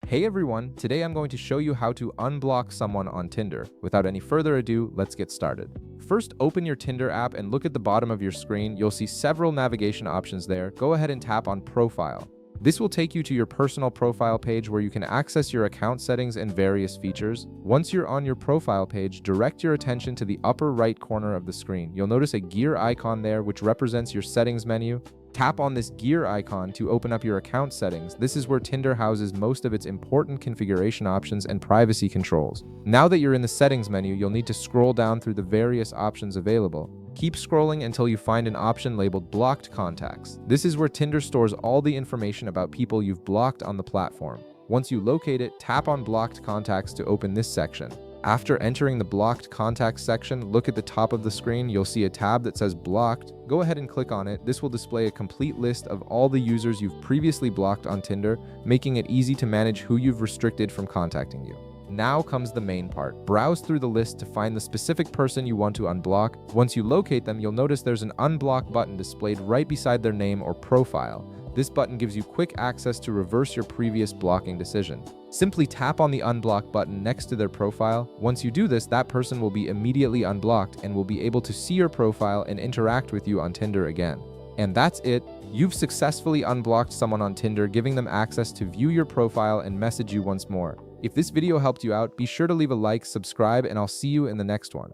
Hey everyone, today I'm going to show you how to unblock someone on Tinder. Without any further ado, let's get started. First, open your Tinder app and look at the bottom of your screen. You'll see several navigation options there. Go ahead and tap on Profile. This will take you to your personal profile page where you can access your account settings and various features. Once you're on your profile page, direct your attention to the upper right corner of the screen. You'll notice a gear icon there which represents your settings menu. Tap on this gear icon to open up your account settings. This is where Tinder houses most of its important configuration options and privacy controls. Now that you're in the settings menu, you'll need to scroll down through the various options available. Keep scrolling until you find an option labeled Blocked Contacts. This is where Tinder stores all the information about people you've blocked on the platform. Once you locate it, tap on Blocked Contacts to open this section. After entering the Blocked Contacts section, look at the top of the screen. You'll see a tab that says Blocked. Go ahead and click on it. This will display a complete list of all the users you've previously blocked on Tinder, making it easy to manage who you've restricted from contacting you. Now comes the main part. Browse through the list to find the specific person you want to unblock. Once you locate them, you'll notice there's an Unblock button displayed right beside their name or profile. This button gives you quick access to reverse your previous blocking decision. Simply tap on the Unblock button next to their profile. Once you do this, that person will be immediately unblocked and will be able to see your profile and interact with you on Tinder again. And that's it. You've successfully unblocked someone on Tinder, giving them access to view your profile and message you once more. If this video helped you out, be sure to leave a like, subscribe, and I'll see you in the next one.